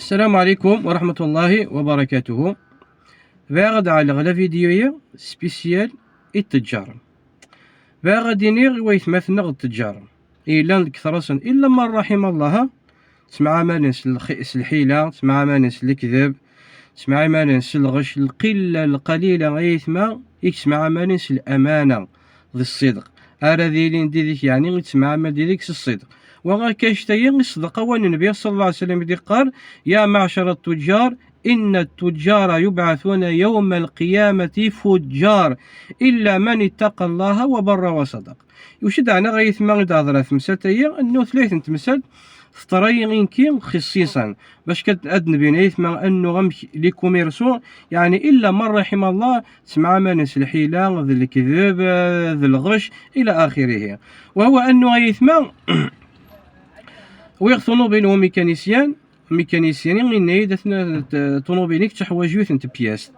السلام عليكم ورحمة الله وبركاته. فغد على فيديو سبيسيال التجار. فغادي نير ويتمثل التجار إلا كثرة إلا من رحم الله. تسمع مانس الحيلة، تسمع مانس الكذب، تسمع مانس الغش، القلة القليلة غيثما يسمع مانس الأمانة ذي الصدق. أرى ذيلين ديك يعني تسمع ما ديك الصدق. وغا كاشتاين الصدق والنبي صلى الله عليه وسلم قال: يا معشر التجار إن التجار يبعثون يوم القيامة فجار إلا من اتقى الله وبر وصدق. يوشد أنا غيث ما غير ثمساتيا أنه ثلاثة تمثال ثطرين كيم خصيصا باش كتأدن بينيث مع أنه غمش لي كوميرسو يعني إلا من رحم الله. تسمع مانس الحيلة ذي الكذب ذي الغش إلى آخره. وهو أنه غيثما ويغثنو بينه ميكانيسيان إن يد طوموبيليك تحواجو انت بياس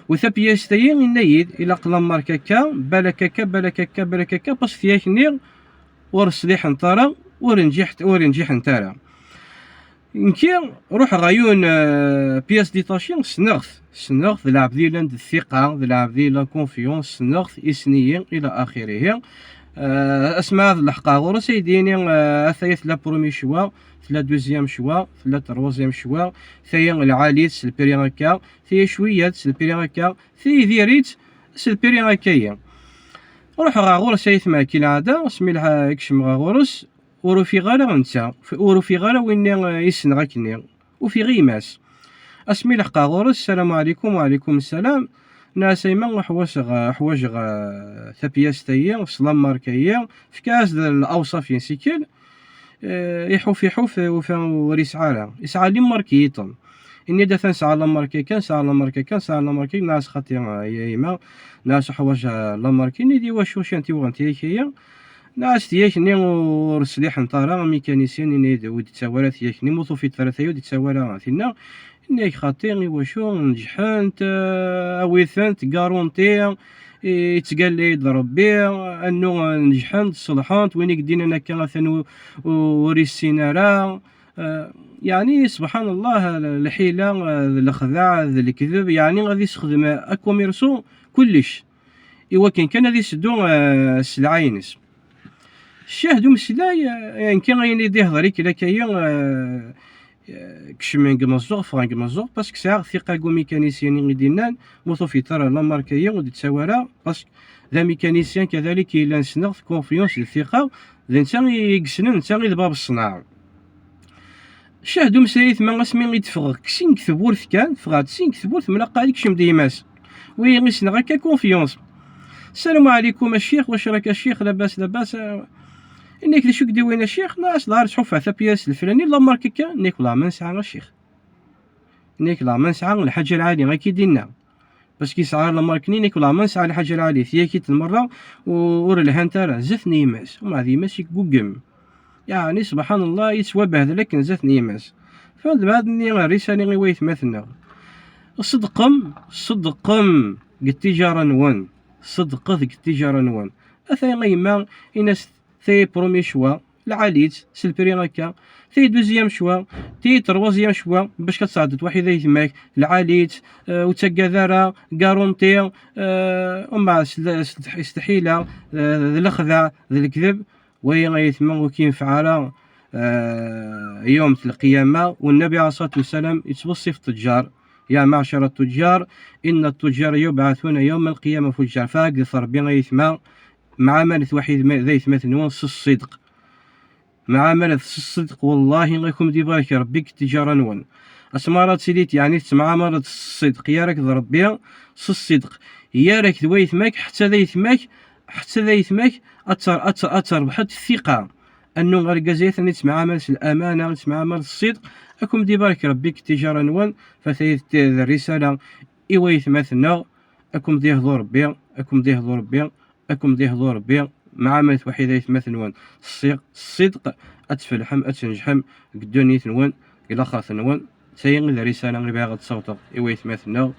وثا بياس تاين إن يد إلا قلم ماركاكا بالكاكا باش فياك نير ورسليح نطارا ورنجيح نتارا. نكي روح غايون بياس ديتاشي سنغث لعب ذي لاند الثقة لعب ذي لا كونفيونس سنغث إسنيين إلى آخره. اسماء الحقا غور سيديني ثلاث لا برومي شوا ثلاث دوزيام شوا ثلاث تروازيام شوا ثيا العاليت سلبيريغاكا ثيا شويات سلبيريغاكا ثي ذيريت سلبيريغاكايا. روح غور سيث ما كي العادة سميلها يكشم غورس ورو في غالا نتا ورو في غالا وين يسن غاكني وفي غيماس اسمي لحقا غورس. السلام عليكم. وعليكم السلام. ناس ايما حواج ثبياس تايا سلام ماركايا في كاس الاوصاف ينسيكل يحوف وريس عالا يسعى لي ماركيتون اني دا سعى لا ماركي كان سعى لا ماركي ناس خاطي يا ايما ناس حواج لا ماركي ني دي واش انت وغنتي هي ناس تياك ني ورسليح نطارا ميكانيسيان ني ود تساولا تياك ني موطو في ثلاثه يود تساولا فينا إنك خاطيني وشو نجحنت أويثنت قارونتي يتقال لي يضرب بيه أنه نجحنت صلحنت وينك دينا أنا كان وريسينا يعني سبحان الله الحيلة الخداع الكذب يعني غادي يستخدم أكوميرسو كلش إوا كان غادي يسدو السلعاينس الشاهدو مسلاي يعني كان غادي يهضر كلا كاين كشمين كمزوغ فغان كمزوغ باسكو ساعة ثقة كو ميكانيسيان غيدينان موطو في ترى لا ماركايا ودي تساورا باسكو ذا ميكانيسيان كذلك إلا نسنغ كونفيونس الثقة ذا نتا يقسنن نتا غير باب الصناعة. شاهدو مسايث ما غاسمي غيتفغ كسين كثبورث كان فغاد سين كثبورث ملاقا عليك شم ديماس وي غيسنغ هكا كونفيونس. السلام عليكم الشيخ، واش راك الشيخ؟ لاباس انك لي شو كديوين الشيخ ناس لا تشوف على بياس الفلاني لا ماركيكا نيك لا ما نسعى الشيخ نيك لا ما نسعى الحاجه العاليه غير كيدينا باش كيسعى لا ماركني نيك لا ما نسعى الحاجه العاليه ثيا كيت المره ور الهانتر زثني ماس ومع ذي ماشي كوكم يعني سبحان الله يتوابه لك زثني ماس. فهاد بعدني الرساله غي ويت مثلنا صدقم قلت تجاره نون صدق ذيك التجاره نون اثاي غيما الناس ثي برومي شوا العاليت سلبري هكا ثي دوزيام شوا ثي تروازيام شوا باش كتصعد واحد يتماك العاليت وتكاذرا كارونتي ومع استحيله الخدع الكذب وهي غيتما وكين فعاله يوم القيامه. والنبي عليه الصلاه والسلام يتوصف التجار: يا معشر التجار إن التجار يبعثون يوم القيامة فجار. فهكذا ربي غيثما مع مالث واحد ذا يثمث نونس الصدق مع مالث الصدق والله غيكم دي بارك ربك التجارة نون اسمارات سيديت يعني تسمع مرة الصدق يا راك ربي الصدق يا راك ذويثماك حتى ذا يثماك أتر بحد الثقة أنه غير ثاني تسمع مالث الأمانة تسمع مالث الصدق أكم دي بارك ربك التجارة نون. فثيث الرسالة إوا يثمثنا أكم ديه ضور ربي مع مالث وحيدة يثمث نون الصدق أتفلحم أتنجحم قدوني ثنون إلى خاص نون سيغ الرسالة غير باغا تصوت إوا يثمثنا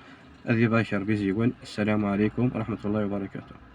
أذي باشر بزيون. السلام عليكم ورحمة الله وبركاته.